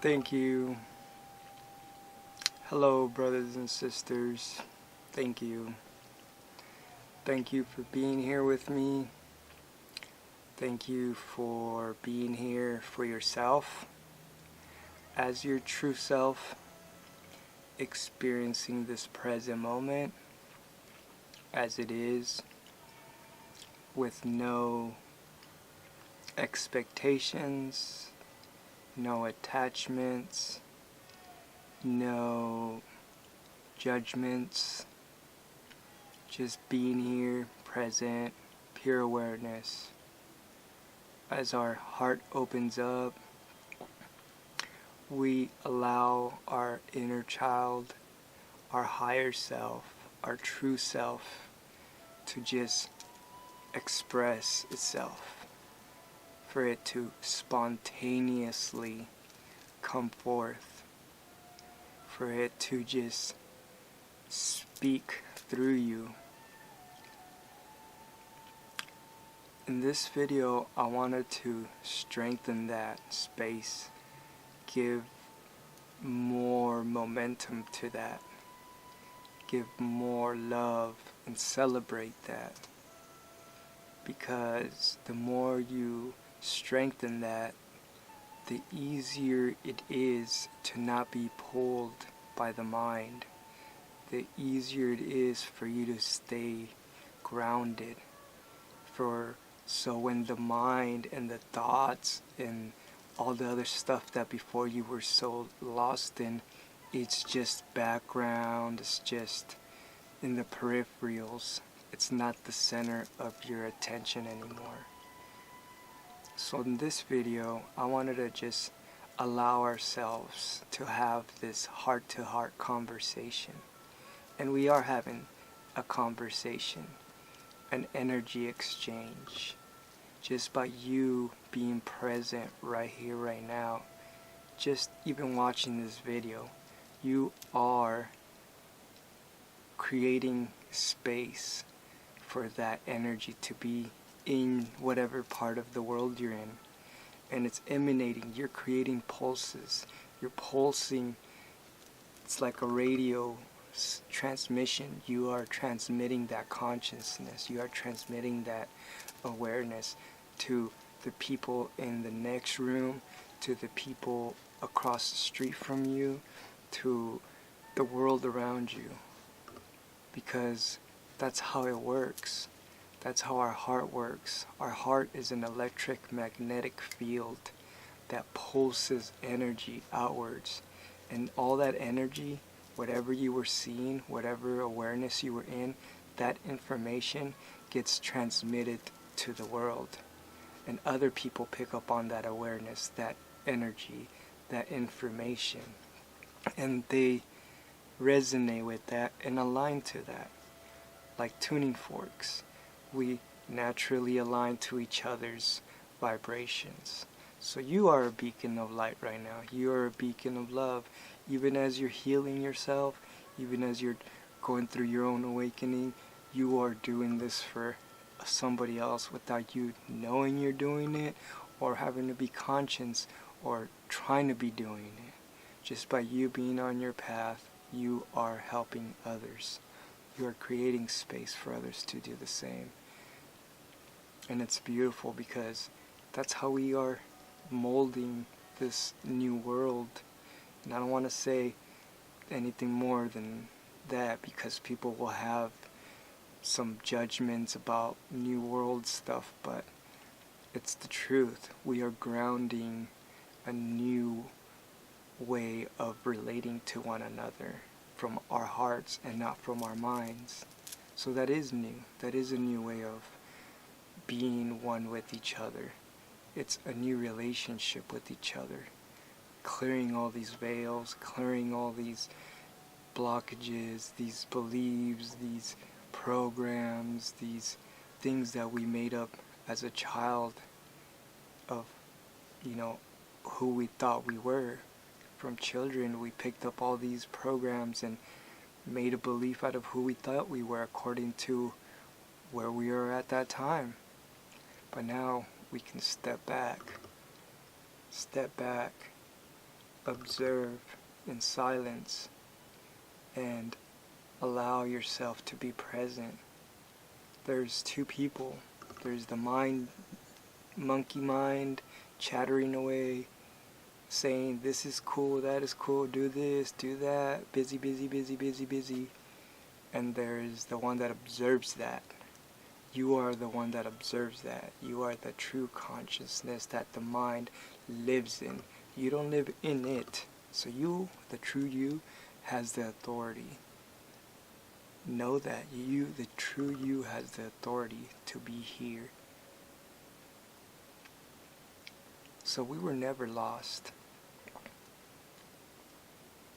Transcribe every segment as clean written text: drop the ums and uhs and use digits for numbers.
Thank you. Hello, brothers and sisters. Thank you. Thank you for being here with me. Thank you for being here for yourself, as your true self, experiencing this present moment as it is, with no expectations, no attachments, no judgments, just being here, present, pure awareness. As our heart opens up, we allow our inner child, our higher self, our true self, to just express itself, for it to spontaneously come forth, for it to just speak through you. In this video, I wanted to strengthen that space, give more momentum to that, give more love and celebrate that, because the more you strengthen that, the easier it is to not be pulled by the mind, the easier it is for you to stay grounded. So when the mind and the thoughts and all the other stuff that before you were so lost in, it's just background, it's just in the peripherals, it's not the center of your attention anymore. So in this video, I wanted to just allow ourselves to have this heart-to-heart conversation. And we are having a conversation, an energy exchange, just by you being present right here, right now. Just even watching this video, you are creating space for that energy to be in whatever part of the world you're in, and it's emanating. You're creating pulses, you're pulsing. It's like a radio transmission. You are transmitting that consciousness, you are transmitting that awareness to the people in the next room, to the people across the street from you, to the world around you, because that's how it works. That's how our heart works. Our heart is an electric magnetic field that pulses energy outwards. And all that energy, whatever you were seeing, whatever awareness you were in, that information gets transmitted to the world. And other people pick up on that awareness, that energy, that information. And they resonate with that and align to that. Like tuning forks, we naturally align to each other's vibrations. So you are a beacon of light right now. You are a beacon of love. Even as you're healing yourself, even as you're going through your own awakening, you are doing this for somebody else without you knowing you're doing it, or having to be conscious or trying to be doing it. Just by you being on your path, you are helping others. You are creating space for others to do the same. And it's beautiful, because that's how we are molding this new world. And I don't want to say anything more than that, because people will have some judgments about new world stuff, but it's the truth. We are grounding a new way of relating to one another from our hearts and not from our minds. So that is new. That is a new way of being one with each other. It's a new relationship with each other. Clearing all these veils, clearing all these blockages, these beliefs, these programs, these things that we made up as a child of, who we thought we were. From children, we picked up all these programs and made a belief out of who we thought we were according to where we were at that time. But now we can step back, observe in silence, and allow yourself to be present. There's two people. There's the mind, monkey mind, chattering away, saying this is cool, that is cool, do this, do that, busy, busy, busy, busy, busy. And there's the one that observes that. You are the one that observes that. You are the true consciousness that the mind lives in. You don't live in it. So you, the true you, has the authority. Know that you, the true you, has the authority to be here. So we were never lost.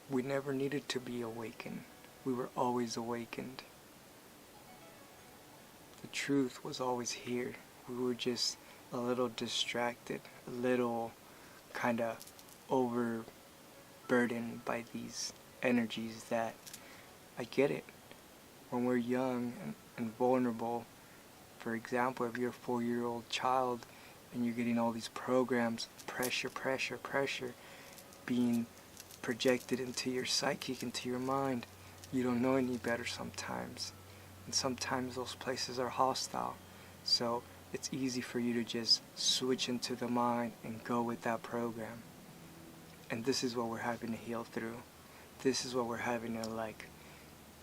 We never needed to be awakened. We were always awakened. The truth was always here. We were just a little distracted, a little kind of overburdened by these energies that, I get it. When we're young and vulnerable, for example, if you're a 4-year-old child and you're getting all these programs, pressure, being projected into your psychic, into your mind, you don't know any better sometimes. And sometimes those places are hostile. So it's easy for you to just switch into the mind and go with that program. And this is what we're having to heal through. This is what we're having to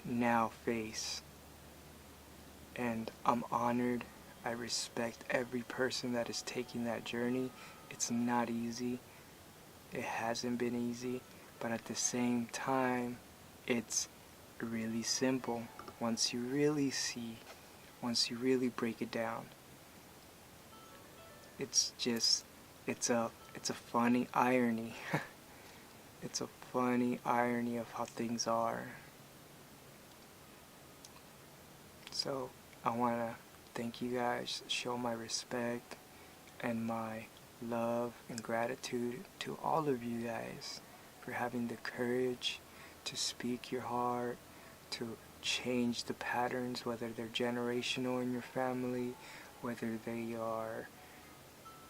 now face. And I'm honored. I respect every person that is taking that journey. It's not easy. It hasn't been easy. But at the same time, it's really simple. Once you really see, once you really break it down, it's a funny irony. It's a funny irony of how things are. So I want to thank you guys, show my respect and my love and gratitude to all of you guys for having the courage to speak your heart, to change the patterns, whether they're generational in your family, whether they are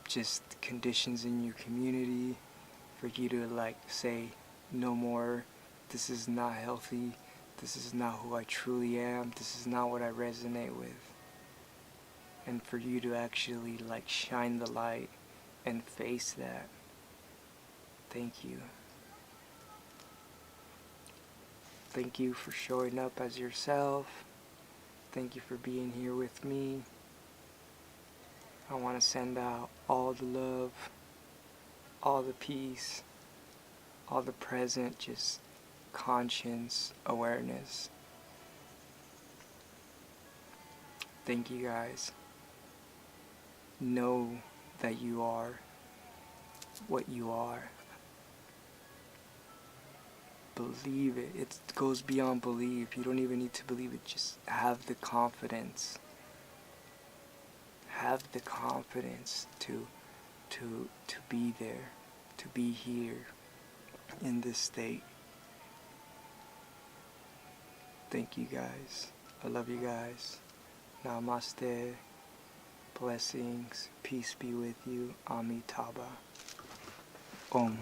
just conditions in your community, for you to say, no more, this is not healthy, this is not who I truly am, this is not what I resonate with. And for you to actually shine the light and face that. Thank you. Thank you for showing up as yourself. Thank you for being here with me. I want to send out all the love, all the peace, all the present, just conscience, awareness. Thank you guys. Know that you are what you are. Believe it. It goes beyond belief. You don't even need to believe it. Just have the confidence. Have the confidence to be there, to be here in this state. Thank you guys. I love you guys. Namaste. Blessings. Peace be with you. Amitabha. Om.